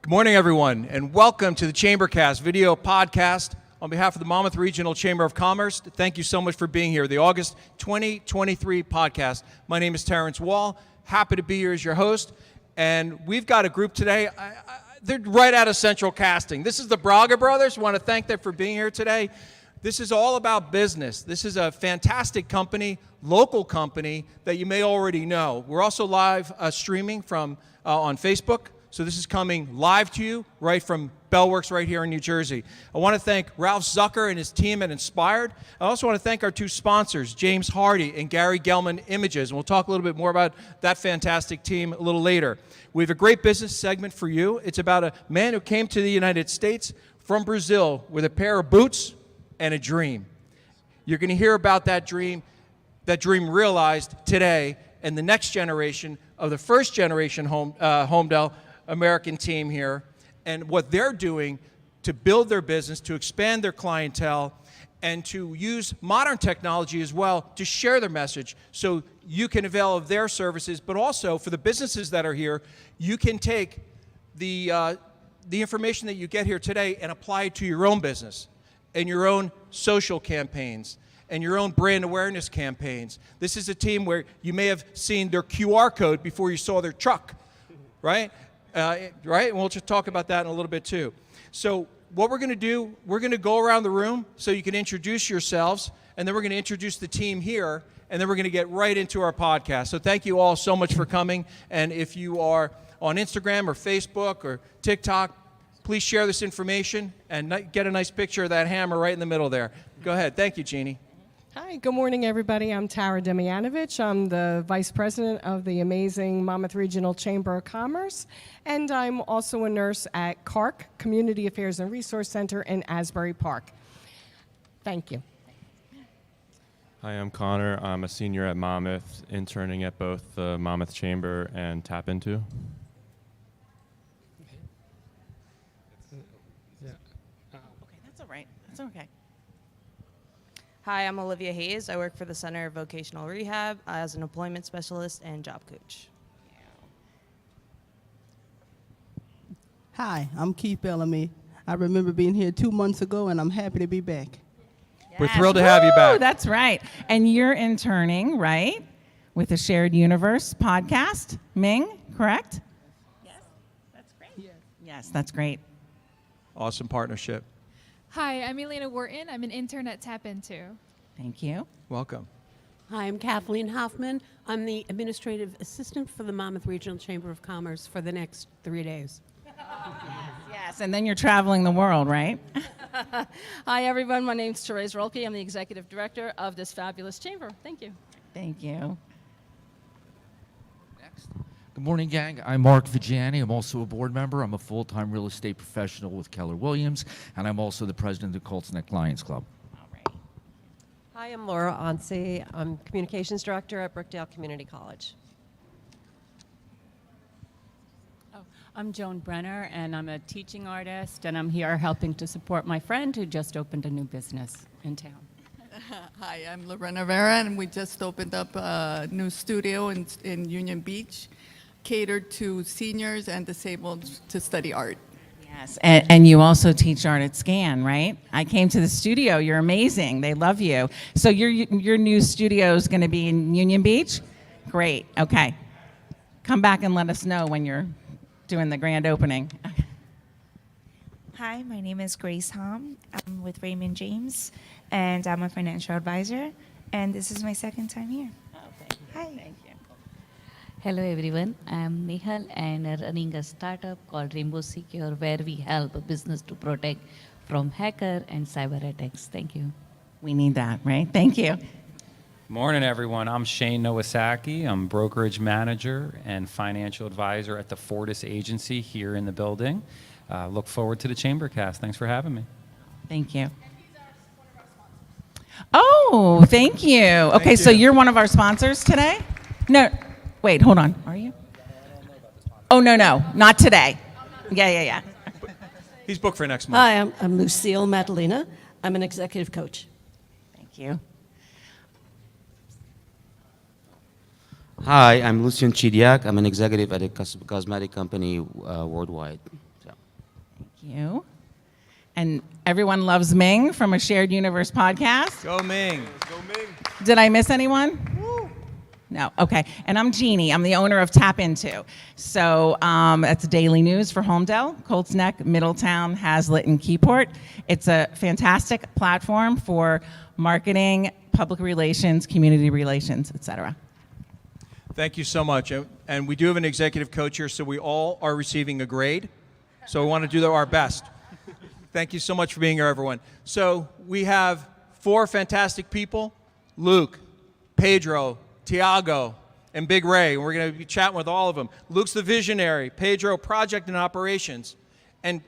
Good morning, everyone, and welcome to the ChamberCast video podcast. On behalf of the Monmouth Regional Chamber of Commerce, thank you so much for being here. The August 2023 podcast. My name is Terrence Wall. Happy to be here as your host. And we've got a group today. They're right out of Central Casting. This is the Braga Brothers. I want to thank them for being here today. This is all about business. This is a fantastic company, local company that you may already know. We're also live streaming from on Facebook. So this is coming live to you right from Bellworks right here in New Jersey. I want to thank Ralph Zucker and his team at Inspired. I also want to thank our two sponsors, James Hardy and Gary Gelman Images. And we'll talk a little bit more about that fantastic team a little later. We have a great business segment for you. It's about a man who came to the United States from Brazil with a pair of boots and a dream. You're going to hear about that dream realized today, and the next generation of the first generation Holmdel American team here, and what they're doing to build their business, to expand their clientele, and to use modern technology as well to share their message so you can avail of their services, but also for the businesses that are here, you can take the information that you get here today and apply it to your own business and your own social campaigns and your own brand awareness campaigns. This is a team where you may have seen their QR code before you saw their truck, right? Right? And we'll just talk about that in a little bit too. So what we're going to do, we're going to go around the room so you can introduce yourselves, and then we're going to introduce the team here, and then we're going to get right into our podcast. So thank you all so much for coming. And if you are on Instagram or Facebook or TikTok, please share this information and get a nice picture of that hammer right in the middle there. Go ahead. Thank you, Jeannie. Hi, good morning, everybody. I'm Tara Demianovich. I'm the Vice President of the amazing Monmouth Regional Chamber of Commerce, and I'm also a nurse at CARC, Community Affairs and Resource Center in Asbury Park. Thank you. Hi, I'm Connor. I'm a senior at Monmouth, interning at both the Monmouth Chamber and Tap Into. Okay, that's all right. That's okay. Hi, I'm Olivia Hayes. I work for the Center of Vocational Rehab as an employment specialist and job coach. Hi, I'm Keith Bellamy. I remember being here 2 months ago, and I'm happy to be back. We're thrilled to have you back. That's right. And you're interning, right, with the Shared Universe podcast, Ming, correct? Yes, that's great. Yes, that's great. Awesome partnership. Hi, I'm Elena Wharton. I'm an intern at Tap Into. Thank you. Welcome. Hi, I'm Kathleen Hoffman. I'm the administrative assistant for the Monmouth Regional Chamber of Commerce for the next 3 days. Yes, and then you're traveling the world, right? Hi, everyone. My name's Therese Rolke. I'm the executive director of this fabulous chamber. Thank you. Thank you. Good morning, gang. I'm Mark Vigiani. I'm also a board member. I'm a full-time real estate professional with Keller Williams, and I'm also the president of the Colts Neck Lions Club. All right. Hi, I'm Laura Onsi. I'm communications director at Brookdale Community College. I'm Joan Brenner, and I'm a teaching artist, and I'm here helping to support my friend who just opened a new business in town. Hi, I'm Lorena Vera, and we just opened up a new studio in Union Beach, catered to seniors and disabled to study art. Yes, and you also teach art at SCAN, right? I came to the studio. You're amazing. They love you. So your new studio is going to be in Union Beach? Great. Okay. Come back and let us know when you're doing the grand opening. Hi, my name is Grace Hom. I'm with Raymond James, and I'm a financial advisor, and this is my second time here. Oh, thank you. Hi. Thank you. Hello everyone, I'm Nihal and running a startup called Rainbow Secure where we help a business to protect from hacker and cyber attacks. Thank you. We need that, right? Thank you. Morning, everyone. I'm Shane Nowasaki. I'm brokerage manager and financial advisor at the Fortis Agency here in the building. Look forward to the ChamberCast. Thanks for having me. Thank you. Oh, thank you. Okay, so you're one of our sponsors today? No, wait, hold on. Are you? Oh, no, not today. Yeah. He's booked for next month. Hi, I'm Lucille Matalina. I'm an executive coach. Thank you. Hi, I'm Lucian Chidiak. I'm an executive at a cosmetic company worldwide. So. you. And everyone loves Ming from a Shared Universe podcast. Go Ming. Did I miss anyone? No. Okay. And I'm Jeannie. I'm the owner of Tap Into. So that's daily news for Holmdel, Colts Neck, Middletown, Hazlitt, and Keyport. It's a fantastic platform for marketing, public relations, community relations, etc. Thank you so much. And we do have an executive coach here, so we all are receiving a grade. So we want to do our best. Thank you so much for being here, everyone. So we have 4 fantastic people, Luke, Pedro, Tiago, and Big Ray. We're going to be chatting with all of them. Luke's the visionary, Pedro, project and operations, and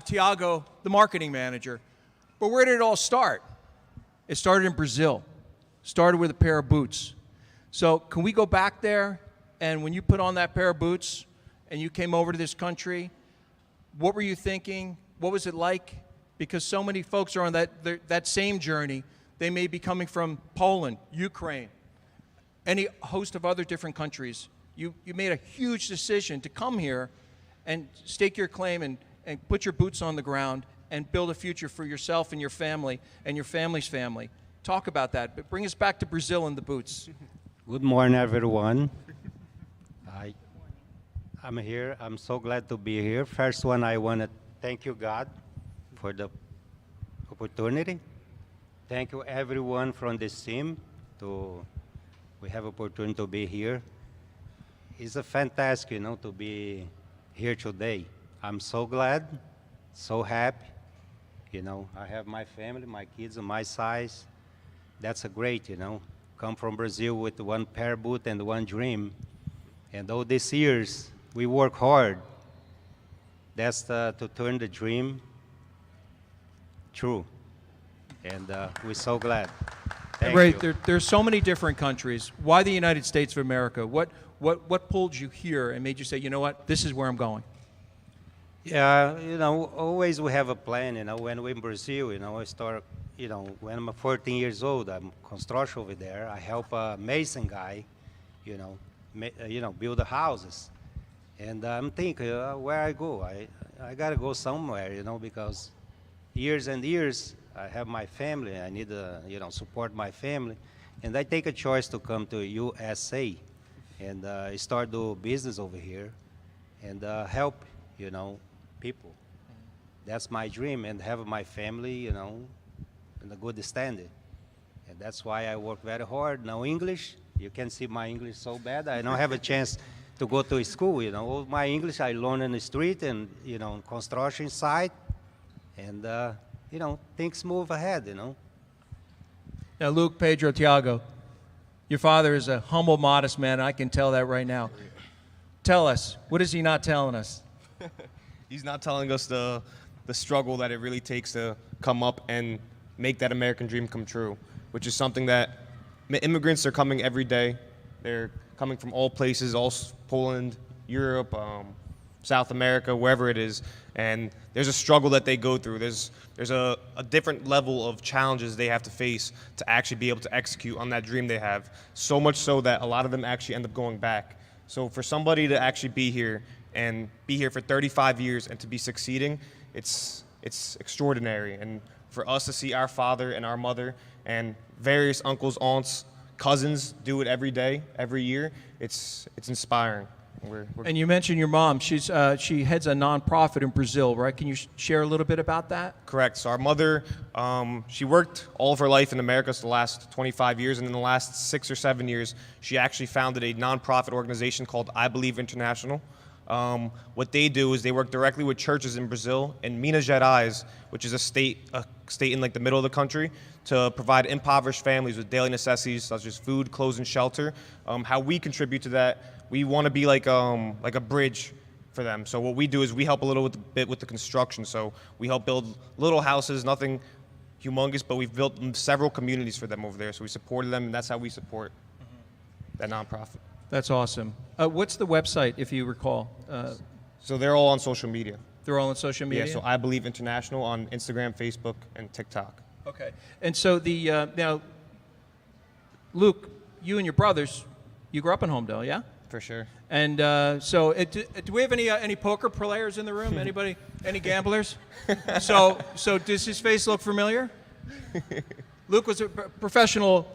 Tiago, the marketing manager. But where did it all start? It started in Brazil. Started with a pair of boots. So can we go back there? And when you put on that pair of boots and you came over to this country, what were you thinking? What was it like? Because so many folks are on that same journey. They may be coming from Poland, Ukraine, any host of other different countries. You made a huge decision to come here and stake your claim and put your boots on the ground and build a future for yourself and your family and your family's family. Talk about that, but bring us back to Brazil and the boots. Good morning, everyone. I'm here. I'm so glad to be here. First one, I want to thank you, God, for the opportunity. Thank you, everyone from this team. We have opportunity to be here. It's a fantastic, to be here today. I'm so glad, so happy. I have my family, my kids on my size. That's a great, come from Brazil with one pair of boot and one dream. And all these years, we work hard. That's to turn the dream true. And we're so glad. Thank you. There's so many different countries. Why the United States of America? What pulled you here and made you say, you know what, this is where I'm going? Yeah, always we have a plan, when we're in Brazil, I start, when I'm 14 years old, I'm construction over there. I help a mason guy, build the houses. And I'm thinking, where I go? I got to go somewhere, because years and years, I have my family. I need to, support my family. And I take a choice to come to USA and start do business over here and help, people. That's my dream, and have my family, in a good standing. And that's why I work very hard. Now English, you can see my English so bad. I don't have a chance to go to school, All my English I learn in the street and, construction site. And, things move ahead, Now, Luke, Pedro, Tiago, your father is a humble, modest man. I can tell that right now. Tell us, what is he not telling us? He's not telling us the struggle that it really takes to come up and make that American dream come true, which is something that immigrants are coming every day. They're coming from all places, all Poland, Europe, South America, wherever it is, and there's a struggle that they go through. There's a different level of challenges they have to face to actually be able to execute on that dream they have, so much so that a lot of them actually end up going back. So for somebody to actually be here and be here for 35 years and to be succeeding, it's extraordinary. And for us to see our father and our mother and various uncles, aunts, cousins do it every day, every year, it's inspiring. And you mentioned your mom. She heads a nonprofit in Brazil, right? Can you share a little bit about that? Correct. So our mother, she worked all of her life in America, so the last 25 years, and in the last 6 or 7 years, she actually founded a nonprofit organization called I Believe International. What they do is they work directly with churches in Brazil and Minas Gerais, which is a state in like the middle of the country, to provide impoverished families with daily necessities such as food, clothes, and shelter. How we contribute to that, we want to be like a bridge for them. So what we do is we help a little bit with the construction. So we help build little houses, nothing humongous, but we've built several communities for them over there. So we supported them, and that's how we support that nonprofit. That's awesome. What's the website, if you recall? So they're all on social media. They're all on social media? Yeah, so I Believe International on Instagram, Facebook, and TikTok. Okay. And so now, Luke, you and your brothers, you grew up in Holmdel, yeah? For sure. And do we have any poker players in the room? Anybody? Any gamblers? So does his face look familiar? Luke was a professional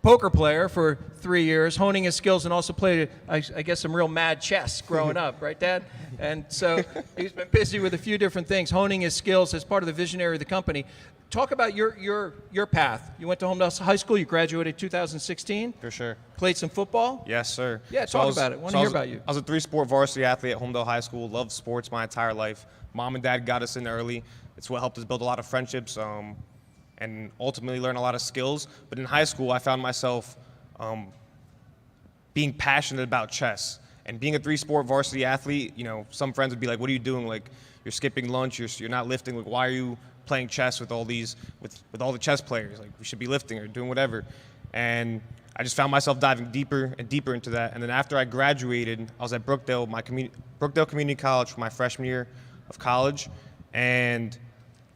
poker player for 3 years, honing his skills, and also played, I guess, some real mad chess growing up, right, Dad? And so he's been busy with a few different things, honing his skills as part of the visionary of the company. Talk about your path. You went to Holmdel High School. You graduated 2016. For sure. Played some football. Yes, sir. Yeah, talk about it. Want to hear about you. I was a 3-sport varsity athlete at Holmdel High School. Loved sports my entire life. Mom and dad got us in early. It's what helped us build a lot of friendships and ultimately learn a lot of skills. But in high school, I found myself being passionate about chess. And being a 3-sport varsity athlete, you know, some friends would be like, "What are you doing? Like, you're skipping lunch. You're not lifting. Like, why are you playing chess with all these with all the chess players? Like, we should be lifting or doing whatever." And I just found myself diving deeper and deeper into that. And then after I graduated, I was at Brookdale Community College for my freshman year of college, and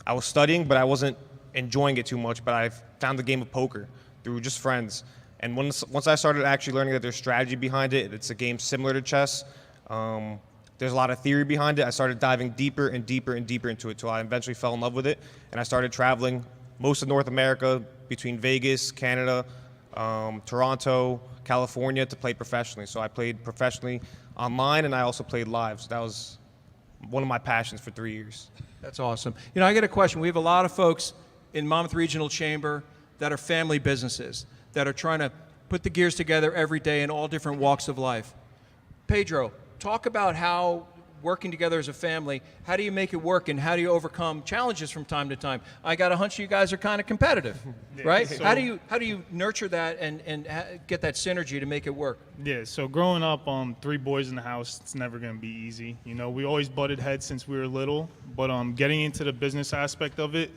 I was studying, but I wasn't enjoying it too much. But I found the game of poker through just friends. And once I started actually learning that there's strategy behind it, it's a game similar to chess. There's a lot of theory behind it. I started diving deeper and deeper and deeper into it till I eventually fell in love with it. And I started traveling most of North America, between Vegas, Canada, Toronto, California, to play professionally. So I played professionally online, and I also played live. So that was one of my passions for 3 years. That's awesome. You know, I got a question. We have a lot of folks in Monmouth Regional Chamber that are family businesses that are trying to put the gears together every day in all different walks of life. Pedro, talk about how working together as a family, how do you make it work, and how do you overcome challenges from time to time? I got a hunch you guys are kind of competitive, right? So, how do you nurture that and get that synergy to make it work? Yeah, so growing up, 3 boys in the house, it's never going to be easy. You know, we always butted heads since we were little, but getting into the business aspect of it,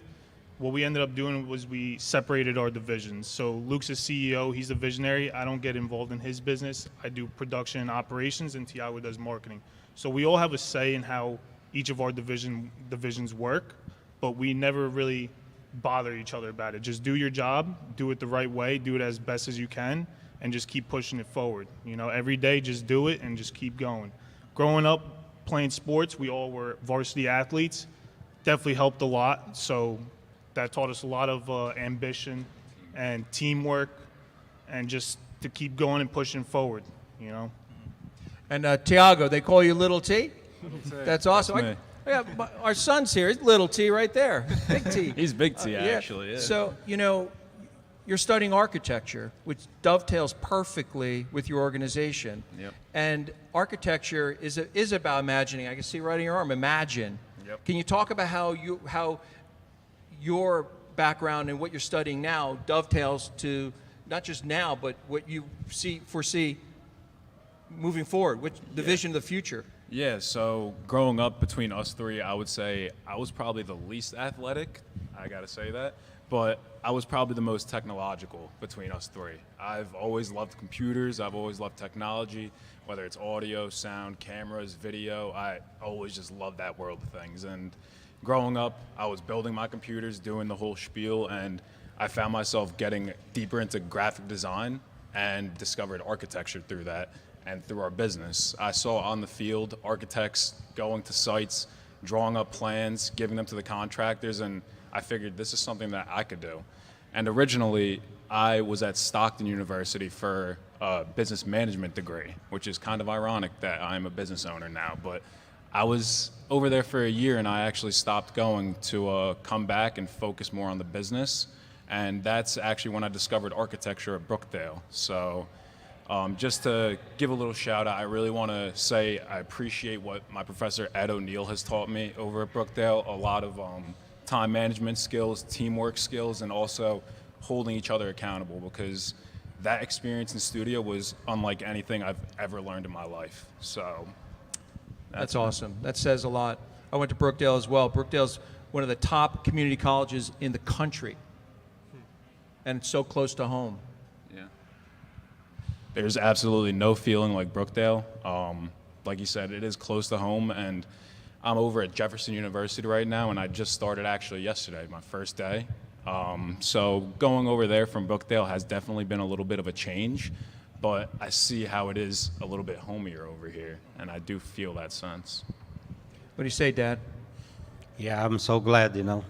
what we ended up doing was we separated our divisions. So Luke's a CEO, he's a visionary. I don't get involved in his business. I do production and operations, and Tiago does marketing. So we all have a say in how each of our divisions work, but we never really bother each other about it. Just do your job, do it the right way, do it as best as you can, and just keep pushing it forward. You know, every day just do it and just keep going. Growing up playing sports, we all were varsity athletes. Definitely helped a lot. So that taught us a lot of ambition and teamwork, and just to keep going and pushing forward, you know. And Tiago, they call you Little T? That's awesome. That's me. Our son's here. He's Little T right there. Big T. He's Big T, actually. Yeah. So, you know, you're studying architecture, which dovetails perfectly with your organization. Yep. And architecture is about imagining. I can see right in your arm, imagine. Yep. Can you talk about how your background and what you're studying now dovetails to not just now, but what you foresee moving forward, the vision of the future? Yeah, so growing up between us 3, I would say I was probably the least athletic, I gotta say that, but I was probably the most technological between us 3. I've always loved computers, I've always loved technology, whether it's audio, sound, cameras, video. I always just loved that world of things. And growing up, I was building my computers, doing the whole spiel, and I found myself getting deeper into graphic design and discovered architecture through that and through our business. I saw on the field architects going to sites, drawing up plans, giving them to the contractors, and I figured this is something that I could do. And originally, I was at Stockton University for a business management degree, which is kind of ironic that I'm a business owner now, but I was over there for a year, and I actually stopped going to come back and focus more on the business. And that's actually when I discovered architecture at Brookdale. So just to give a little shout out, I really want to say I appreciate what my professor Ed O'Neill has taught me over at Brookdale. A lot of time management skills, teamwork skills, and also holding each other accountable, because that experience in studio was unlike anything I've ever learned in my life. So that's awesome. That says a lot. I went to Brookdale as well. Brookdale's one of the top community colleges in the country, and it's so close to home. Yeah. There's absolutely no feeling like Brookdale. Like you said, it is close to home, and I'm over at Jefferson University right now, and I just started actually yesterday, my first day. So going over there from Brookdale has definitely been a little bit of a change. but I see how it is a little bit homier over here, and I do feel that sense. What do you say, Dad? Yeah, I'm so glad, to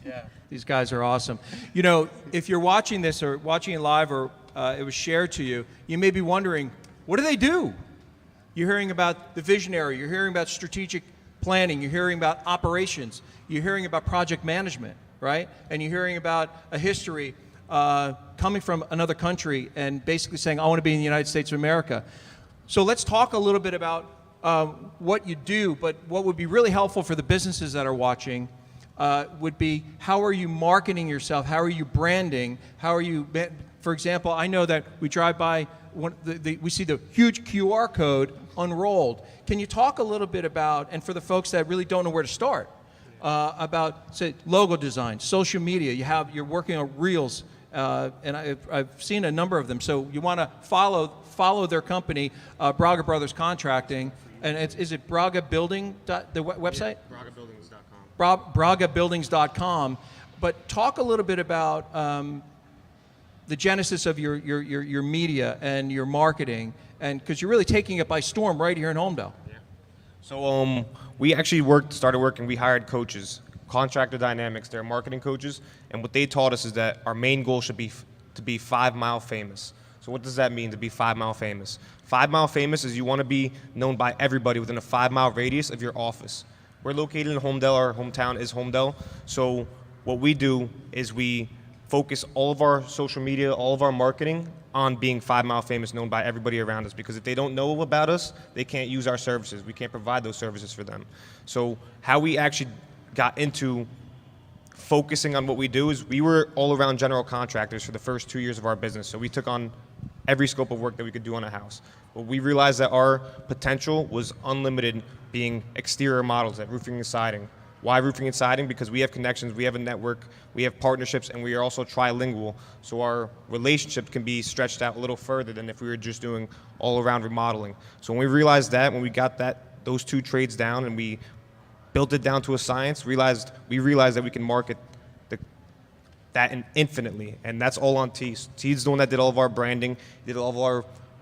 Yeah, these guys are awesome. You know, if you're watching this or watching it live or it was shared to you, you may be wondering, what do they do? You're hearing about the visionary, you're hearing about strategic planning, you're hearing about operations, you're hearing about project management, right? And you're hearing about a history coming from another country and basically saying, I want to be in the United States of America. So let's talk a little bit about what you do, but what would be really helpful for the businesses that are watching would be, how are you marketing yourself? How are you branding? How are you, for example, I know that we drive by, we see the huge QR code unrolled. Can you talk a little bit about, and for the folks that really don't know where to start, about, say, logo design, social media, you're working on reels, and I've seen a number of them, so you want to follow their company, Braga Brothers Contracting, and is it Braga Building, the website? Yeah, BragaBuildings.com. BragaBuildings.com, but talk a little bit about the genesis of your media and your marketing, and because you're really taking it by storm right here in Holmdel. Yeah. So we actually started working. We hired coaches, Contractor Dynamics. They're marketing coaches, and what they taught us is that our main goal should be to be 5 mile famous. So what does that mean, to be 5 mile famous? 5 mile famous is you want to be known by everybody within a 5 mile radius of your office. We're located in Holmdel. Our hometown is Holmdel. So what we do is we focus all of our social media, all of our marketing on being 5 mile famous, known by everybody around us. Because if they don't know about us, they can't use our services. We can't provide those services for them. So how we actually got into focusing on what we do is we were all around general contractors for the first 2 years of our business. So we took on every scope of work that we could do on a house. But we realized that our potential was unlimited being exterior models at roofing and siding. Why roofing and siding? Because we have connections, we have a network, we have partnerships, and we are also trilingual. So our relationship can be stretched out a little further than if we were just doing all-around remodeling. So when we realized that, when we got those two trades down and we built it down to a science, we realized that we can market that infinitely, and that's all on T. T's the one that did all of our branding, did all of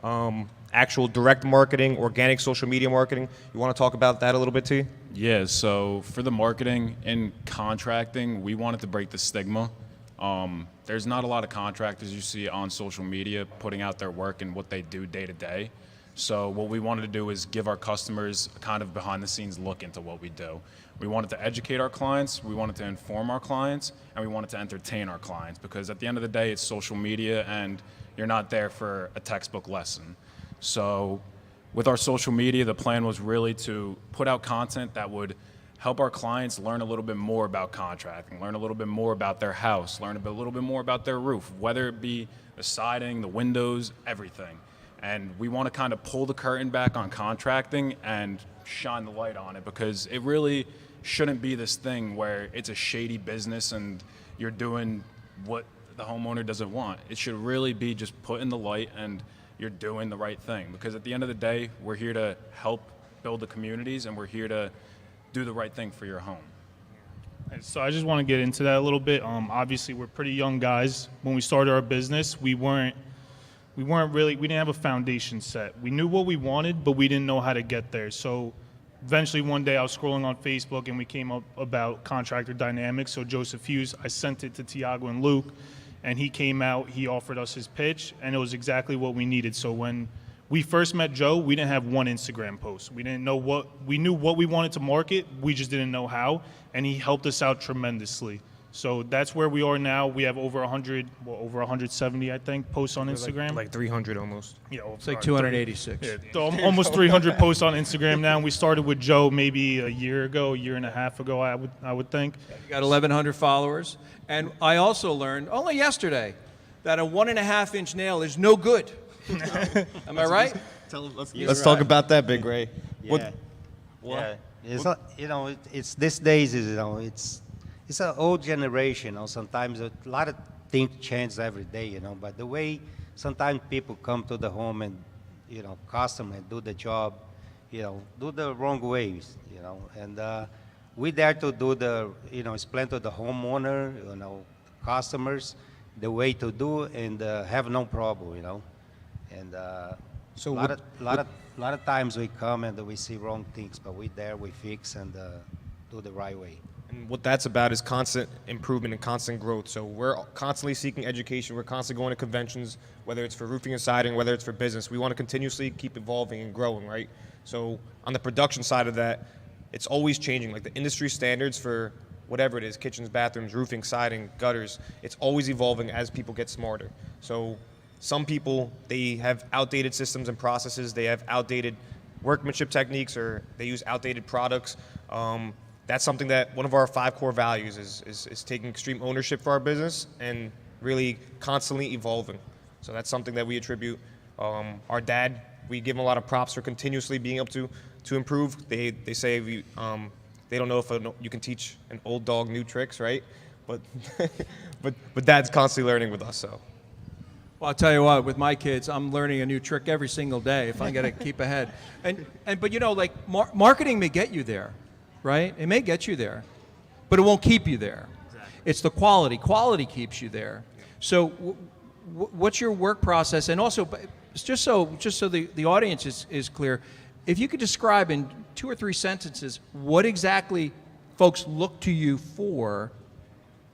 our actual direct marketing, organic social media marketing. You want to talk about that a little bit, T? Yeah, so for the marketing and contracting, we wanted to break the stigma. There's not a lot of contractors you see on social media putting out their work and what they do day to day. So what we wanted to do is give our customers a kind of behind the scenes look into what we do. We wanted to educate our clients, we wanted to inform our clients, and we wanted to entertain our clients, because at the end of the day, it's social media and you're not there for a textbook lesson. So with our social media, the plan was really to put out content that would help our clients learn a little bit more about contracting, learn a little bit more about their house, learn a little bit more about their roof, whether it be the siding, the windows, everything. And we want to kind of pull the curtain back on contracting and shine the light on it, because it really shouldn't be this thing where it's a shady business and you're doing what the homeowner doesn't want. It should really be just put in the light and you're doing the right thing, because at the end of the day, we're here to help build the communities and we're here to do the right thing for your home. And so I just want to get into that a little bit. Obviously, we're pretty young guys. When we started our business, we didn't have a foundation set. We knew what we wanted, but we didn't know how to get there. So eventually one day I was scrolling on Facebook and we came up about Contractor Dynamics. So Joseph Hughes, I sent it to Tiago and Luke, and he came out, he offered us his pitch, and it was exactly what we needed. So when we first met Joe, we didn't have one Instagram post. We knew what we wanted to market, we just didn't know how, and he helped us out tremendously. So that's where we are now. We have over 170, I think, posts on Instagram. Like 300 almost. Yeah, it's like 286. Yeah, almost 300 posts on Instagram now. We started with Joe maybe a year and a half ago, I would think. You got 1,100 followers. And I also learned, only yesterday, that a 1.5-inch nail is no good. Am I right? Let's talk about that, Big Ray. Yeah. What? Yeah. It's these days, it's an old generation. Sometimes a lot of things change every day, but the way sometimes people come to the home and, custom and do the job, do the wrong ways, and we're there to do explain to the homeowner, customers, the way to do and have no problem, And So a lot of times we come and we see wrong things, but we fix and do the right way. And what that's about is constant improvement and constant growth. So we're constantly seeking education. We're constantly going to conventions, whether it's for roofing and siding, whether it's for business. We want to continuously keep evolving and growing, right? So on the production side of that, it's always changing. Like the industry standards for whatever it is, kitchens, bathrooms, roofing, siding, gutters, it's always evolving as people get smarter. So some people, they have outdated systems and processes. They have outdated workmanship techniques, or they use outdated products. That's something that one of our 5 core values is taking extreme ownership for our business and really constantly evolving. So that's something that we attribute. Our dad, we give him a lot of props for continuously being able to improve. They say they don't know if you can teach an old dog new tricks, right? But but Dad's constantly learning with us. So. Well, I'll tell you what, with my kids, I'm learning a new trick every single day if I got to keep ahead. But you know, like marketing may get you there, right? It may get you there, but it won't keep you there. Exactly. It's the quality. Quality keeps you there. So what's your work process? And also, just so the audience is clear, if you could describe in 2 or 3 sentences what exactly folks look to you for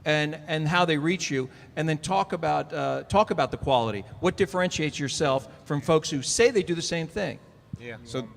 and how they reach you, and then talk about the quality. What differentiates yourself from folks who say they do the same thing? Yeah. So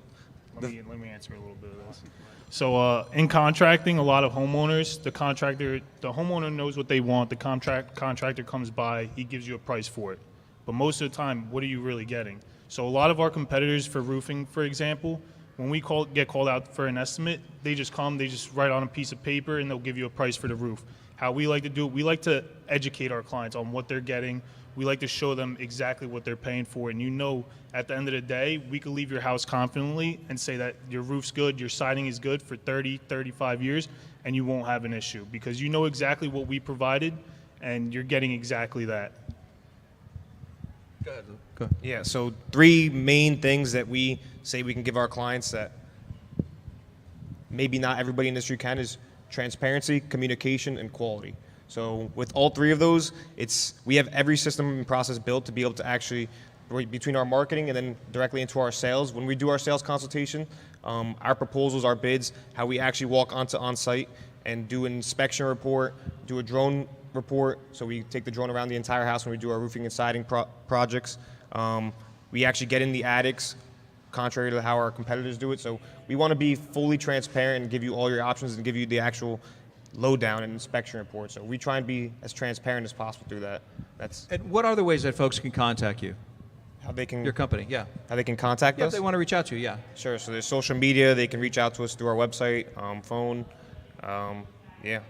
let me answer a little bit of this. So in contracting, a lot of homeowners, the homeowner knows what they want. The contractor comes by, he gives you a price for it. But most of the time, what are you really getting? So a lot of our competitors for roofing, for example, when we get called out for an estimate, they just write on a piece of paper and they'll give you a price for the roof. How we like to do it, we like to educate our clients on what they're getting. We like to show them exactly what they're paying for. And you know, at the end of the day, we could leave your house confidently and say that your roof's good, your siding is good for 30, 35 years, and you won't have an issue because you know exactly what we provided and you're getting exactly that. Go ahead. Yeah, so 3 main things that we say we can give our clients that maybe not everybody in the industry can is transparency, communication, and quality. So with all 3 of those, we have every system and process built to be able to actually, between our marketing and then directly into our sales, when we do our sales consultation, our proposals, our bids, how we actually walk onto on-site and do an inspection report, do a drone report, so we take the drone around the entire house when we do our roofing and siding projects. We actually get in the attics, contrary to how our competitors do it. So we want to be fully transparent and give you all your options and give you the actual lowdown and inspection report. So we try and be as transparent as possible through that. And what are the ways that folks can contact you? How they can... Your company, yeah. How they can contact us? If they want to reach out to you, yeah. Sure. So there's social media. They can reach out to us through our website, phone. Yeah.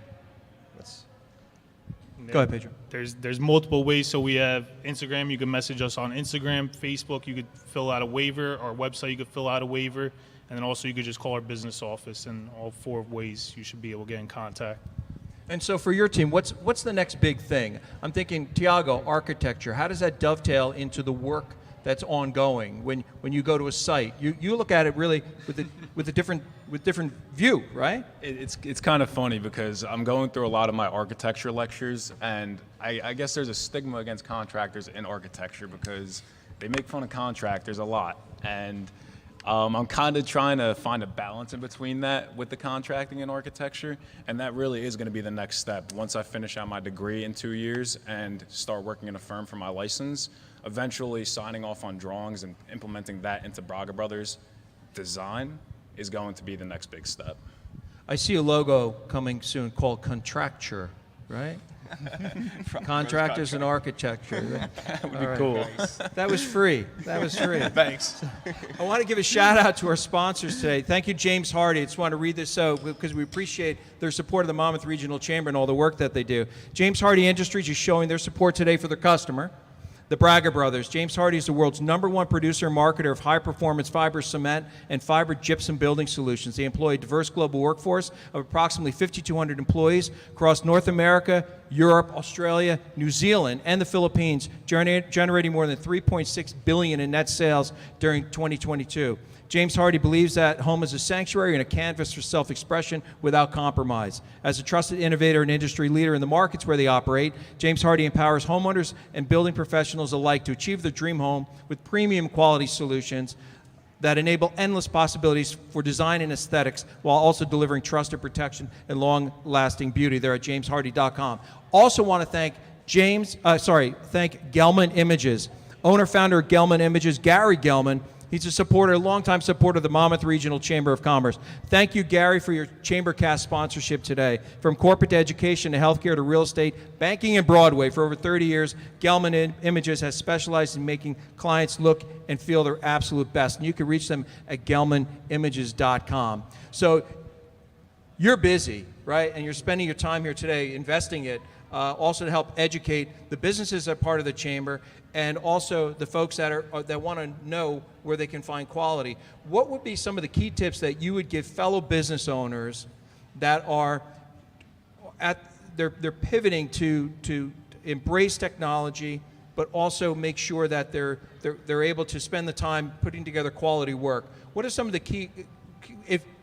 Go ahead, Pedro. There's multiple ways. So we have Instagram. You can message us on Instagram. Facebook, you could fill out a waiver. Our website, you could fill out a waiver. And then also you could just call our business office. And all 4 ways you should be able to get in contact. And so for your team, what's the next big thing? I'm thinking, Tiago, architecture. How does that dovetail into the work that's ongoing when you go to a site? You look at it really with a different view, right? It's kind of funny because I'm going through a lot of my architecture lectures, and I guess there's a stigma against contractors in architecture because they make fun of contractors a lot, and I'm kind of trying to find a balance in between that with the contracting and architecture, and that really is going to be the next step. Once I finish out my degree in 2 years and start working in a firm for my license, eventually signing off on drawings and implementing that into Braga Brothers design is going to be the next big step. I see a logo coming soon called Contracture, right? Contractors and architecture. That would be cool. That was free. That was free. Thanks. I want to give a shout out to our sponsors today. Thank you, James Hardy. I just want to read this out because we appreciate their support of the Monmouth Regional Chamber and all the work that they do. James Hardy Industries is showing their support today for their customer, the Braga Brothers. James Hardy is the world's #1 producer and marketer of high-performance fiber cement and fiber gypsum building solutions. They employ a diverse global workforce of approximately 5,200 employees across North America, Europe, Australia, New Zealand, and the Philippines, generating more than $3.6 billion in net sales during 2022. James Hardy believes that home is a sanctuary and a canvas for self-expression without compromise. As a trusted innovator and industry leader in the markets where they operate, James Hardy empowers homeowners and building professionals alike to achieve their dream home with premium quality solutions that enable endless possibilities for design and aesthetics while also delivering trusted protection and long-lasting beauty. They're at jameshardy.com. Also want to thank thank Gelman Images. Owner-founder of Gelman Images, Gary Gelman. He's a longtime supporter of the Monmouth Regional Chamber of Commerce. Thank you, Gary, for your ChamberCast sponsorship today. From corporate to education to healthcare to real estate, banking, and Broadway, for over 30 years, Gelman Images has specialized in making clients look and feel their absolute best. And you can reach them at gelmanimages.com. So you're busy, right? And you're spending your time here today investing it also to help educate the businesses that are part of the chamber and also the folks that want to know where they can find quality. What would be some of the key tips that you would give fellow business owners that are they're pivoting to embrace technology, but also make sure that they're able to spend the time putting together quality work? What are some of the key?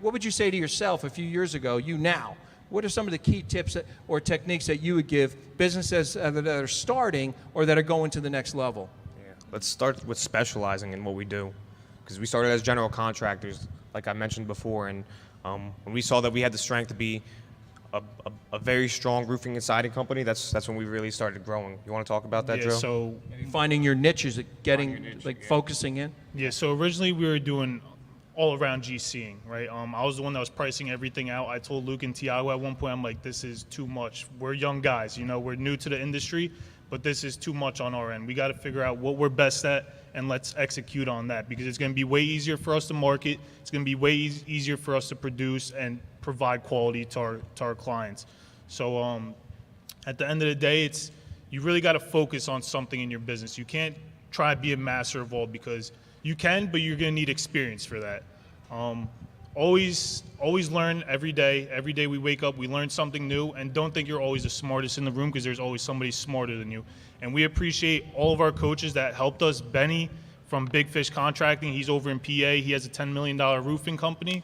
What would you say to yourself a few years ago? You now. What are some of the key tips or techniques that you would give businesses that are starting or that are going to the next level? Yeah. Let's start with specializing in what we do, because we started as general contractors, like I mentioned before, and when we saw that we had the strength to be a very strong roofing and siding company, that's when we really started growing. You want to talk about that, Joe? So finding your niches, focusing in. Yeah. So originally we were doing all around GCing, right? I was the one that was pricing everything out. I told Luke and Tiago at one point, I'm like, this is too much. We're young guys, we're new to the industry, but this is too much on our end. We got to figure out what we're best at, and let's execute on that, because it's going to be way easier for us to market. It's going to be way easier for us to produce and provide quality to our clients. So at the end of the day, you really got to focus on something in your business. You can't try to be a master of all, because you can, but you're going to need experience for that. Always learn every day. Every day we wake up, we learn something new, and don't think you're always the smartest in the room, because there's always somebody smarter than you. And we appreciate all of our coaches that helped us. Benny from Big Fish Contracting, he's over in PA. He has a $10 million roofing company.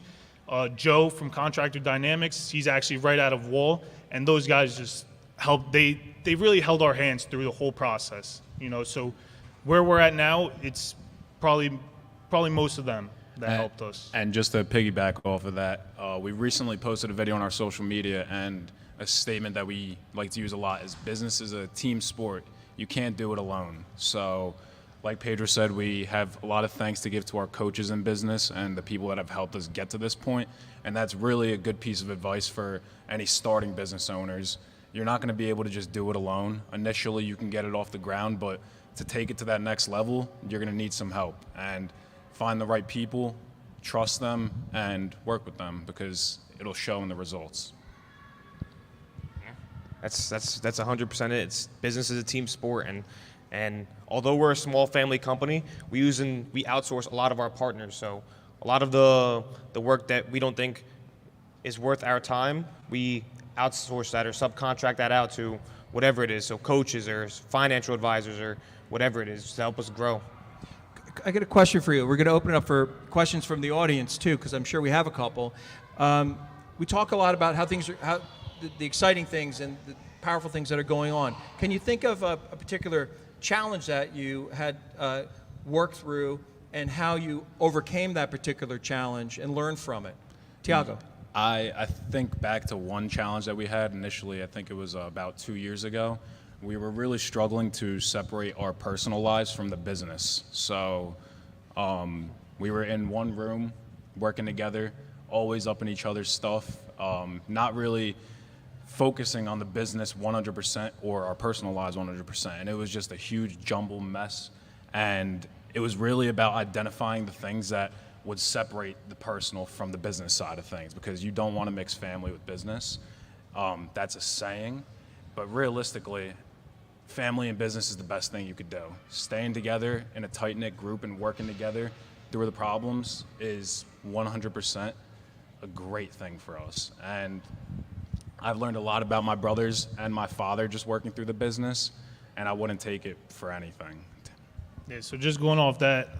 Joe from Contractor Dynamics, he's actually right out of Wall. And those guys just helped. They really held our hands through the whole process. So where we're at now, it's probably most of them that helped us. And just to piggyback off of that, we recently posted a video on our social media, and a statement that we like to use a lot is business is a team sport. You can't do it alone. So like Pedro said, we have a lot of thanks to give to our coaches in business and the people that have helped us get to this point. And that's really a good piece of advice for any starting business owners. You're not going to be able to just do it alone. Initially, you can get it off the ground, but to take it to that next level, you're going to need some help. And find the right people, trust them, and work with them, because it'll show in the results. That's 100% it. Business is a team sport, and although we're a small family company, we outsource a lot of our partners. So a lot of the work that we don't think is worth our time, we outsource that or subcontract that out to whatever it is. So coaches or financial advisors or whatever it is to help us grow. I got a question for you. We're going to open it up for questions from the audience too, because I'm sure we have a couple. We talk a lot about how the exciting things and the powerful things that are going on. Can you think of a particular challenge that you had worked through and how you overcame that particular challenge and learned from it? Tiago. I think back to one challenge that we had initially. I think it was about 2 years ago. We were really struggling to separate our personal lives from the business. So we were in one room working together, always up in each other's stuff, not really focusing on the business 100% or our personal lives 100%. And it was just a huge jumble mess. And it was really about identifying the things that would separate the personal from the business side of things, because you don't want to mix family with business. That's a saying, but realistically, family and business is the best thing you could do. Staying together in a tight-knit group and working together through the problems is 100% a great thing for us. And I've learned a lot about my brothers and my father just working through the business, and I wouldn't take it for anything. Yeah, so just going off that,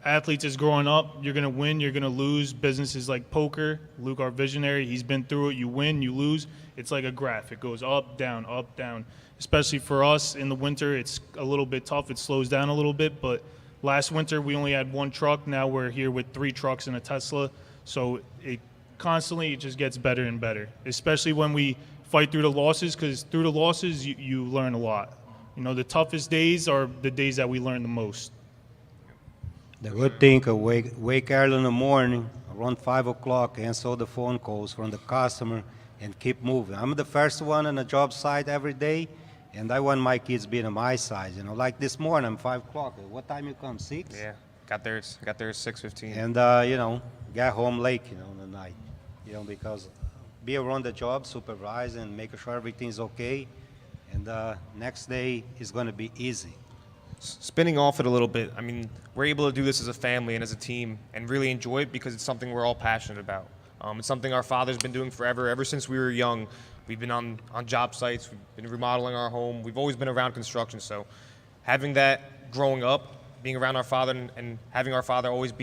athletes is growing up, you're going to win, you're going to lose. Business is like poker. Luke, our visionary, he's been through it. You win, you lose. It's like a graph. It goes up, down, up, down. Especially for us in the winter, it's a little bit tough. It slows down a little bit, but last winter we only had 1 truck. Now we're here with 3 trucks and a Tesla. So it just gets better and better, especially when we fight through the losses, because through the losses, you learn a lot. You know, the toughest days are the days that we learn the most. The good thing, wake early in the morning, around 5 o'clock, answer the phone calls from the customer, and keep moving. I'm the first one on the job site every day, and I want my kids being on my side. You know, like this morning, I'm 5 o'clock. What time you come? 6? Yeah, got there at 6:15. And you know, get home late, you know, in the night. You know, because be around the job, supervise, and make sure everything's okay. And next day is going to be easy. Spinning off it a little bit, I mean, we're able to do this as a family and as a team and really enjoy it because it's something we're all passionate about. It's something our father's been doing forever. Ever since we were young, we've been on job sites, we've been remodeling our home, we've always been around construction. So having that growing up, being around our father and having our father always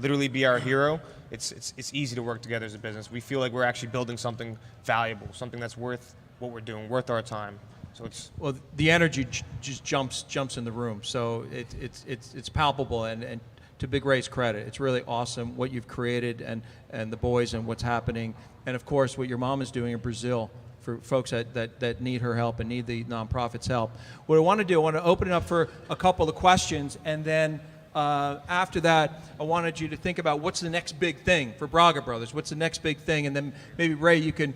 literally be our hero, it's easy to work together as a business. We feel like we're actually building something valuable, something that's worth what we're doing, worth our time. So well, the energy just jumps in the room. So it's palpable, and to Big Ray's credit, it's really awesome what you've created and the boys and what's happening, and of course what your mom is doing in Brazil for folks that need her help and need the nonprofits' help. What I want to do, I want to open it up for a couple of questions, and then after that, I wanted you to think about what's the next big thing for Braga Brothers. What's the next big thing, and then maybe Ray, you could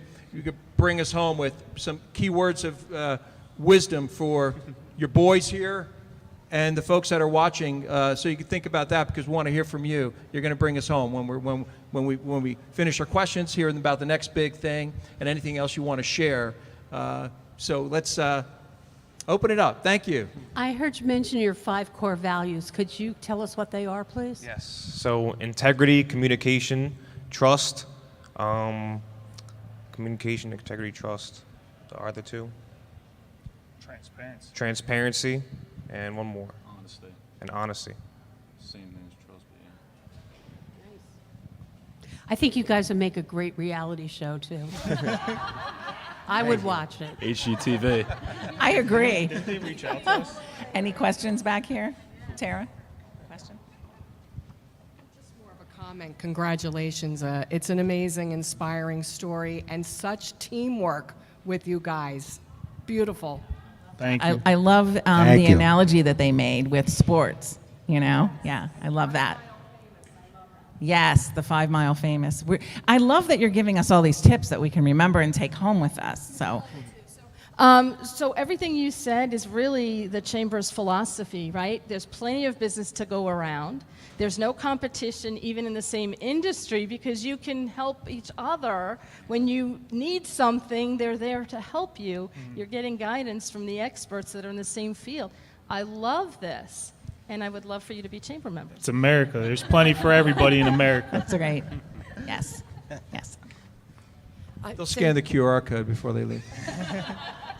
bring us home with some key words of wisdom for your boys here and the folks that are watching, so you can think about that, because we want to hear from you. You're going to bring us home when we finish our questions, hearing about the next big thing and anything else you want to share. So let's open it up. Thank you. I heard you mention your 5 core values. Could you tell us what they are, please? yes. So integrity, communication, trust. Communication, integrity, trust are the 2. Transparency, and one more. Honesty. And honesty. Same thing as trust, but I think you guys would make a great reality show, too. I would watch it. HGTV. I agree. Did they reach out to us? Any questions back here? Tara? Question? More of a comment. Congratulations. It's an amazing, inspiring story and such teamwork with you guys. Beautiful. Thank you. I love the analogy that they made with sports, you know? Yeah, I love that. Yes, the 5 Mile Famous. I love that you're giving us all these tips that we can remember and take home with us. So everything you said is really the Chamber's philosophy, right? There's plenty of business to go around. There's no competition even in the same industry, because you can help each other. When you need something, they're there to help you. You're getting guidance from the experts that are in the same field. I love this, and I would love for you to be Chamber members. It's America. There's plenty for everybody in America. That's great. Yes. Yes. They'll scan the QR code before they leave.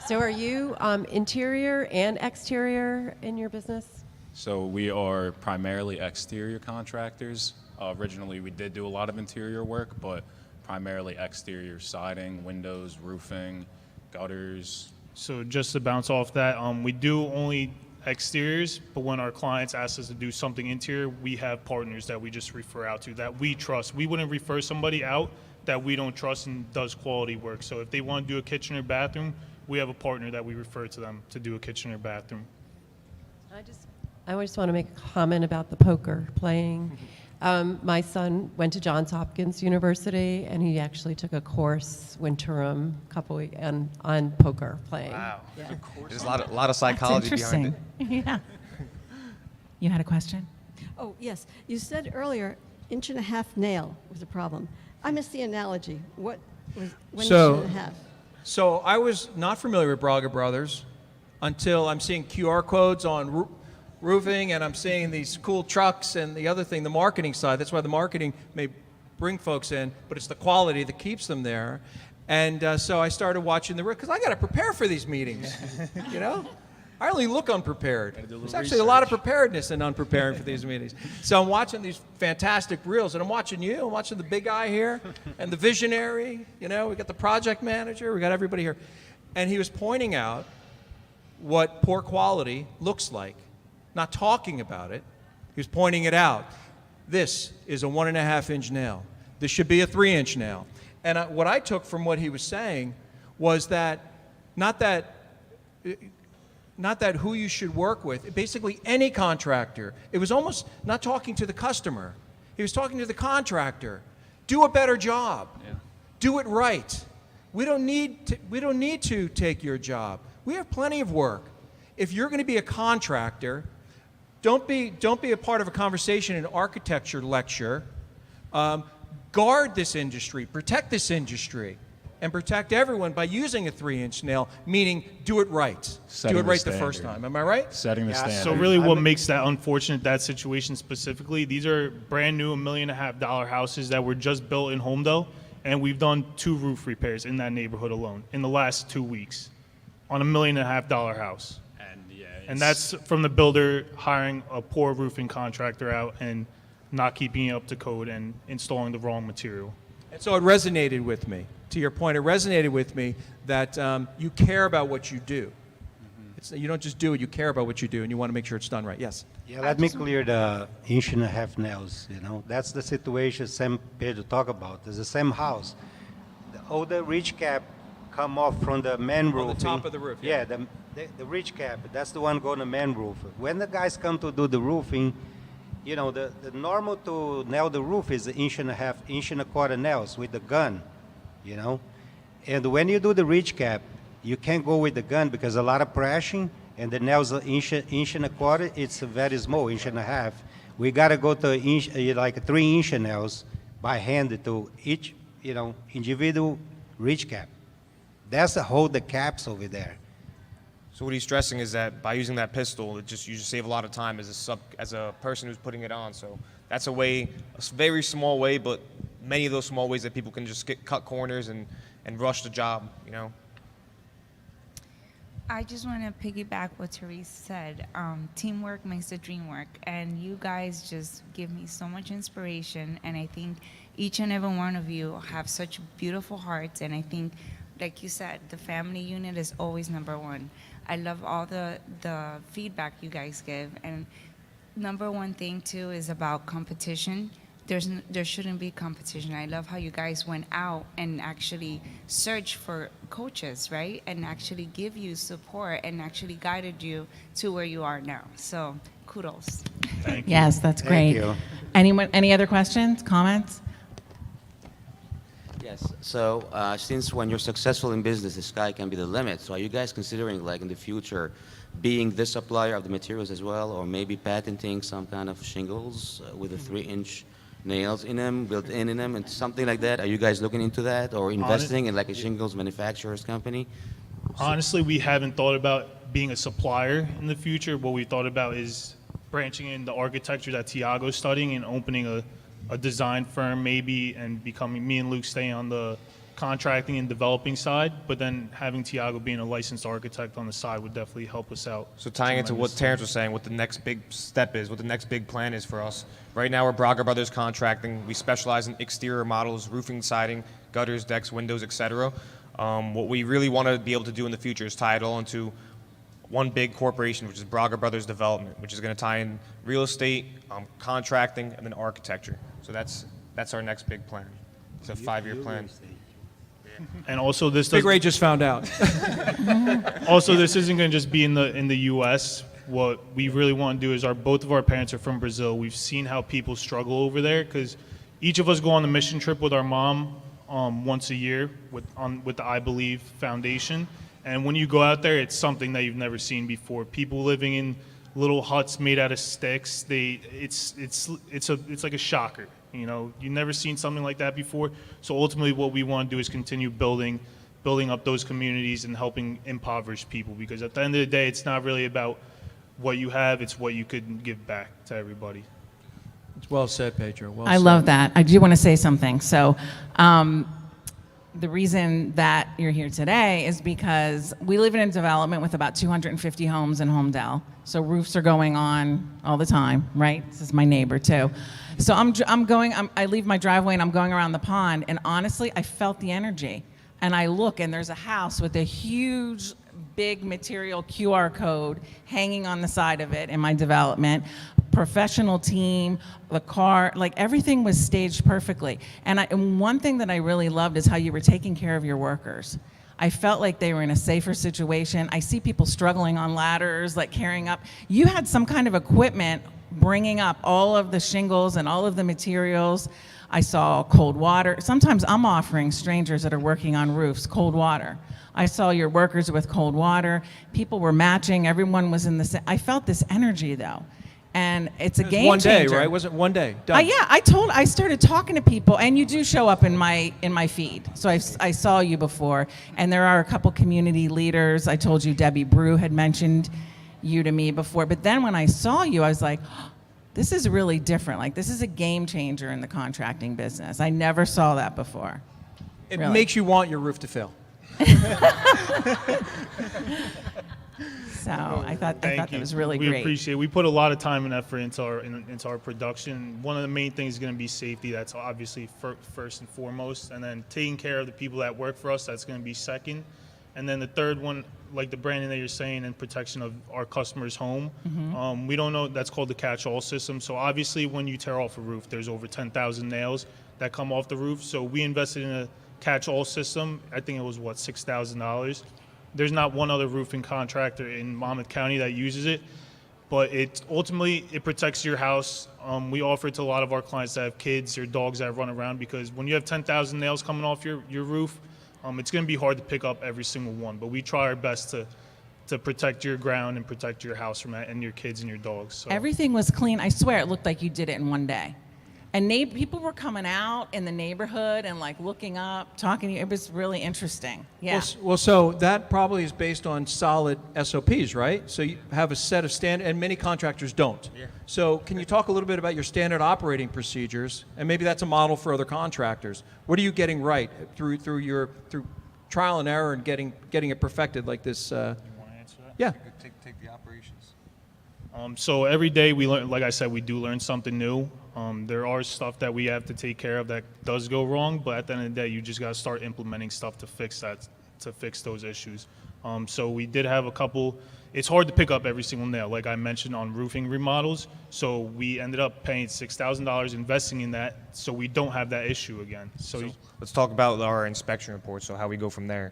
So are you interior and exterior in your business? So we are primarily exterior contractors. Originally, we did do a lot of interior work, but primarily exterior siding, windows, roofing, gutters. So just to bounce off that, we do only exteriors, but when our clients ask us to do something interior, we have partners that we just refer out to that we trust. We wouldn't refer somebody out that we don't trust and does quality work. So if they want to do a kitchen or bathroom, we have a partner that we refer to them to do a kitchen or bathroom. I just want to make a comment about the poker playing. My son went to Johns Hopkins University, and he actually took a course, winterim, on poker playing. Wow. Yeah. There's a lot of psychology behind it. Yeah. You had a question? Oh, yes. You said earlier, 1.5 nail was a problem. I missed the analogy. What was 1.5? So I was not familiar with Braga Brothers until I'm seeing QR codes on roofing, and I'm seeing these cool trucks and the other thing, the marketing side. That's why the marketing may bring folks in, but it's the quality that keeps them there. And so I started watching the roof, because I got to prepare for these meetings, you know? I only look unprepared. There's actually a lot of preparedness in unpreparing for these meetings. So I'm watching these fantastic reels, and I'm watching you, I'm watching the big guy here, and the visionary, you know, we got the project manager, we got everybody here. And he was pointing out what poor quality looks like, not talking about it. He was pointing it out. This is a 1.5-inch nail. This should be a 3-inch nail. And what I took from what he was saying was that not that who you should work with, basically any contractor. It was almost not talking to the customer. He was talking to the contractor. Do a better job. Yeah. Do it right. We don't need to take your job. We have plenty of work. If you're going to be a contractor, don't be a part of a conversation in an architecture lecture. Guard this industry, protect this industry, and protect everyone by using a 3-inch nail, meaning do it right. Do it right the first time. Am I right? Setting the standard. So really what makes that unfortunate, that situation specifically, these are brand new $1.5 million houses that were just built in Holmdel, and we've done 2 roof repairs in that neighborhood alone in the last 2 weeks on a $1.5 million house. And that's from the builder hiring a poor roofing contractor out and not keeping it up to code and installing the wrong material. And so it resonated with me. To your point, it resonated with me that you care about what you do. You don't just do it, you care about what you do, and you want to make sure it's done right. Yes? Yeah, let me clear the 1.5-inch nails, you know. That's the situation Sam Pedro talked about. It's the same house. All the ridge cap come off from the main roof. On the top of the roof, yeah. The ridge cap, that's the one going to main roof. When the guys come to do the roofing, you know, the normal to nail the roof is 1.5 inch nails with the gun, you know. And when you do the ridge cap, you can't go with the gun because a lot of pressing, and the nails are 1.25 inch, it's very small, 1.5 inch. We got to go to like 3-inch nails by hand to each, you know, individual ridge cap. That's to hold the caps over there. So what he's stressing is that by using that pistol, you just save a lot of time as a person who's putting it on. So that's a very small way, but many of those small ways that people can just cut corners and rush the job, you know. I just want to piggyback what Therese said. Teamwork makes the dream work, and you guys just give me so much inspiration, and I think each and every one of you have such beautiful hearts, and I think, like you said, the family unit is always #1. I love all the feedback you guys give, and #1 thing too is about competition. There shouldn't be competition. I love how you guys went out and actually searched for coaches, right? And actually give you support and actually guided you to where you are now. So kudos. Thank you. Yes, that's great. Thank you. Anyone? Any other questions, comments? Yes. So since when you're successful in business, the sky can be the limit. So are you guys considering, like in the future, being the supplier of the materials as well, or maybe patenting some kind of shingles with a 3-inch nails in them, built in them, and something like that? Are you guys looking into that, or investing in like a shingles manufacturer's company? Honestly, we haven't thought about being a supplier in the future. What we thought about is branching in the architecture that Tiago's studying and opening a design firm maybe, and becoming, me and Luke staying on the contracting and developing side, but then having Tiago being a licensed architect on the side would definitely help us out. So tying into what Terrence was saying, what the next big step is, what the next big plan is for us. Right now we're Braga Brothers Contracting. We specialize in exterior models, roofing, siding, gutters, decks, windows, etc. What we really want to be able to do in the future is tie it all into one big corporation, which is Braga Brothers Development, which is going to tie in real estate, contracting, and then architecture. So that's our next big plan. It's a 5-year plan. And also this Big Ray just found out. Also, this isn't going to just be in the U.S. What we really want to do is both of our parents are from Brazil. We've seen how people struggle over there because each of us go on the mission trip with our mom once a year with the I Believe Foundation. And when you go out there, it's something that you've never seen before. People living in little huts made out of sticks. It's like a shocker. You know, you've never seen something like that before. So ultimately what we want to do is continue building up those communities and helping impoverished people, because at the end of the day, it's not really about what you have, it's what you could give back to everybody. It's well said, Pedro. Well I said. love that. I do want to say something. So the reason that you're here today is because we live in a development with about 250 homes in Holmdel. So roofs are going on all the time, right? This is my neighbor too. So I leave my driveway and I'm going around the pond, and honestly, I felt the energy. And I look, and there's a house with a huge, big material QR code hanging on the side of it in my development. Professional team, the car, like everything was staged perfectly. And one thing that I really loved is how you were taking care of your workers. I felt like they were in a safer situation. I see people struggling on ladders, like carrying up. You had some kind of equipment bringing up all of the shingles and all of the materials. I saw cold water. Sometimes I'm offering strangers that are working on roofs cold water. I saw your workers with cold water. People were matching. Everyone was in the same. I felt this energy though. And it's a game changer. One day, right? Was it one day? Done. Yeah, I started talking to people, and you do show up in my feed. So I saw you before, and there are a couple community leaders. I told you Debbie Brew had mentioned you to me before, but then when I saw you, I was like, oh, this is really different. Like, this is a game changer in the contracting business. I never saw that before. It Really. makes you want your roof to fill. So I thought that was really we great. We appreciate it. We put a lot of time and effort into our production. One of the main things is going to be safety. That's obviously first and foremost. And then taking care of the people that work for us, that's going to be second. And then the third one, like the branding that you're saying, and protection of our customer's home. Mhm. We don't know, that's called the catch-all system. So obviously when you tear off a roof, there's over 10,000 nails that come off the roof. So we invested in a catch-all system. I think it was, what, $6,000. There's not one other roofing contractor in Monmouth County that uses it, but it protects your house. We offer it to a lot of our clients that have kids or dogs that run around, because when you have 10,000 nails coming off your roof, it's going to be hard to pick up every single one. But we try our best to protect your ground and protect your house from that, and your kids and your dogs. So. Everything was clean. I swear it looked like you did it in one day. And people were coming out in the neighborhood and like looking up, talking to you. It was really interesting. Yeah. Well, so that probably is based on solid SOPs, right? So you have a set of standard, and many contractors don't. Yeah. So can you talk a little bit about your standard operating procedures, and maybe that's a model for other contractors? What are you getting right through trial and error and getting it perfected like this? You want to answer that? Yeah. Take the operations. So every day we learn, like I said, we do learn something new. There are stuff that we have to take care of that does go wrong, but at the end of the day, you just got to start implementing stuff to fix those issues. So we did have a couple. It's hard to pick up every single nail, like I mentioned, on roofing remodels. So we ended up paying $6,000 investing in that, so we don't have that issue again. So let's talk about our inspection report. So how we go from there.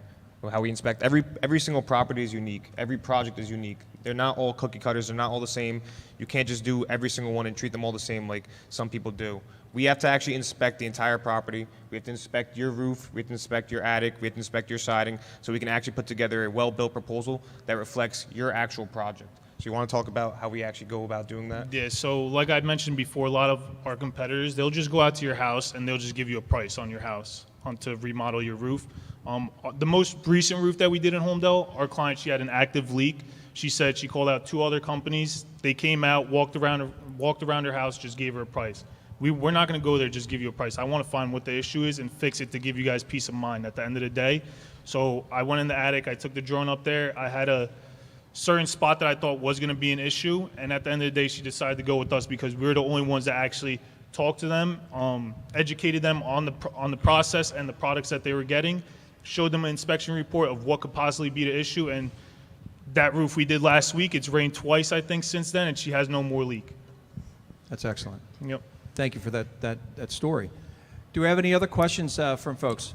How we inspect every single property is unique. Every project is unique. They're not all cookie cutters. They're not all the same. You can't just do every single one and treat them all the same like some people do. We have to actually inspect the entire property. We have to inspect your roof. We have to inspect your attic. We have to inspect your siding, so we can actually put together a well-built proposal that reflects your actual project. So you want to talk about how we actually go about doing that? Yeah, so like I mentioned before, a lot of our competitors, they'll just go out to your house and they'll just give you a price on your house to remodel your roof. The most recent roof that we did in Holmdel, our client, she had an active leak. She said she called out 2 other companies. They came out, walked around her house, just gave her a price. We're not going to go there, just give you a price. I want to find what the issue is and fix it to give you guys peace of mind at the end of the day. So I went in the attic, I took the drone up there. I had a certain spot that I thought was going to be an issue, and at the end of the day, she decided to go with us because we were the only ones that actually talked to them, educated them on the process and the products that they were getting, showed them an inspection report of what could possibly be the issue, and that roof we did last week, it's rained twice, I think, since then, and she has no more leak. That's excellent. Yep. Thank you for that story. Do we have any other questions from folks?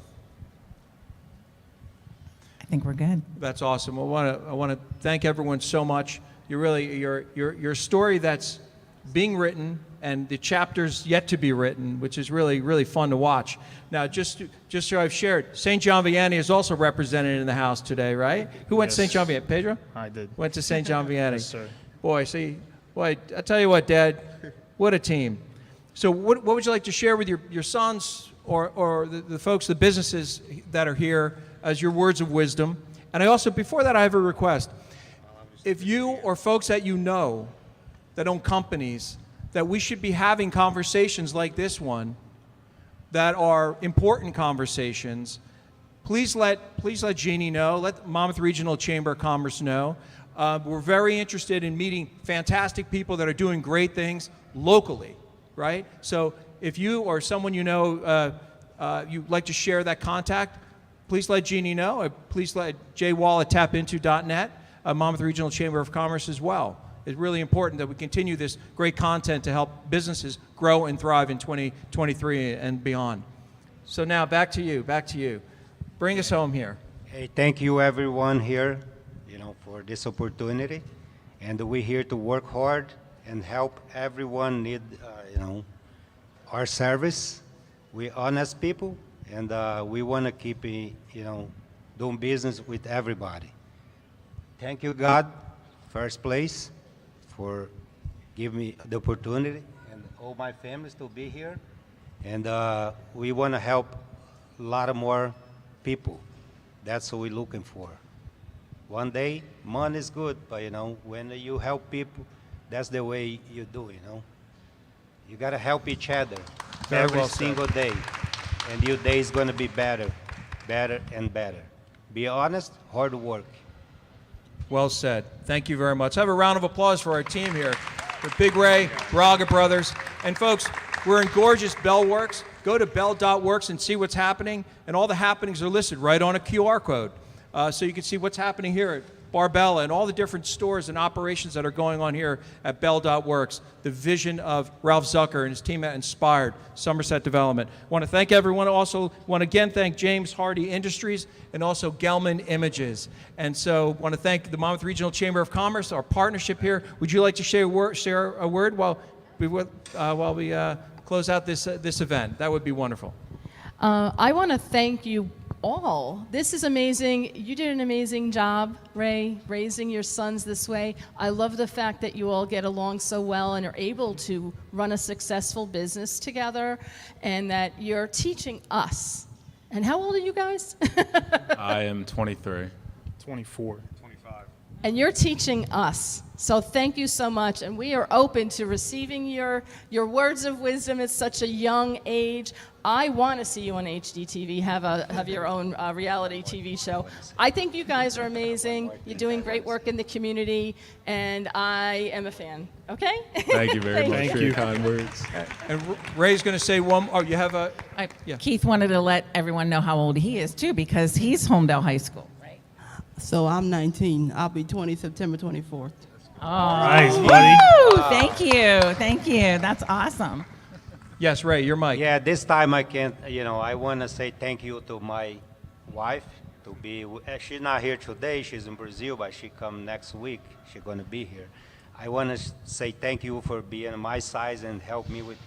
I think we're good. That's awesome. I want to thank everyone so much. Your story that's being written and the chapters yet to be written, which is really, really fun to watch. Now, just so I've shared, St. John Vianney is also represented in the house today, right? Who went to St. John Vianney? Pedro? I did. Went to St. John Vianney. Yes, sir. Boy, I tell you what, Dad, what a team. So what would you like to share with your sons or the folks, the businesses that are here as your words of wisdom? And I also, before that, I have a request. If you or folks that you know that own companies, that we should be having conversations like this one that are important conversations, please let Jeannie know, let Monmouth Regional Chamber of Commerce know. We're very interested in meeting fantastic people that are doing great things locally, right? So if you or someone you know you'd like to share that contact, please let Jeannie know. Please let jwall at tapinto.net, Monmouth Regional Chamber of Commerce as well. It's really important that we continue this great content to help businesses grow and thrive in 2023 and beyond. So now back to you. Bring us home here. Hey, thank you everyone here, for this opportunity. And we're here to work hard and help everyone need, our service. We're honest people, and we want to keep, doing business with everybody. Thank you, God, first place, for giving me the opportunity and all my families to be here. And we want to help a lot of more people. That's what we're looking for. One day, money is good, but when you help people, that's the way you do, You got to help each other every single day, and your day is going to be better, better, and better. Be honest, hard work. Well said. Thank you very much. Have a round of applause for our team here, for Big Ray, Braga Brothers. And folks, we're in gorgeous Bell Works. Go to bell.works and see what's happening. And all the happenings are listed right on a QR code. So you can see what's happening here at Barbella and all the different stores and operations that are going on here at bell.works. The vision of Ralph Zucker and his team at Inspired Somerset Development. I want to thank everyone. Also want to again thank James Hardy Industries and also Gelman Images. And so want to thank the Monmouth Regional Chamber of Commerce, our partnership here. Would you like to share a word while we close out this event? That would be wonderful. I want to thank you all. This is amazing. You did an amazing job, Ray, raising your sons this way. I love the fact that you all get along so well and are able to run a successful business together, and that you're teaching us. And how old are you guys? I am 23. 24. And you're teaching us. So thank you so much. And we are open to receiving your words of wisdom at such a young age. I want to see you on HDTV, have your own reality TV show. I think you guys are amazing. You're doing great work in the community, and I am a fan. Okay? Thank you very much for your kind words. And Ray's going to say one. Oh, you have a. Yeah. Keith wanted to let everyone know how old he is too, because he's Holmdel High School. So I'm 19. I'll be 20 September 24th. Oh, nice, buddy. Woo! Thank you. That's awesome. Yes, Ray, your mic. Yeah, this time I can't, I want to say thank you to my wife to be, she's not here today, she's in Brazil, but she come next week, she's going to be here. I want to say thank you for being my size and help me with,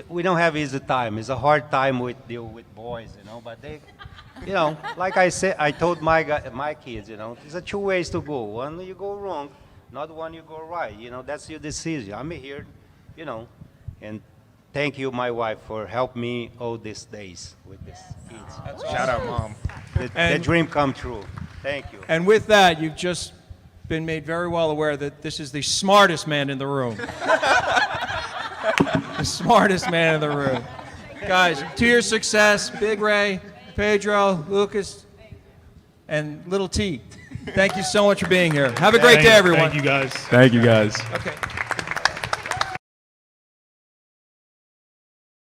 we don't have easy time. It's a hard time with boys, but they, like I said, I told my kids, there's a two ways to go. One you go wrong, not one you go right. That's your decision. I'm here, and thank you, my wife, for helping me all these days with these kids. Shout out, Mom. The dream come true. Thank you. And with that, you've just been made very well aware that this is the smartest man in the room. The smartest man in the room. Guys, to your success, Big Ray, Pedro, Lucas, and Little T. Thank you so much for being here. Have a great day, everyone. Thank you, guys. Thank you, guys. Okay.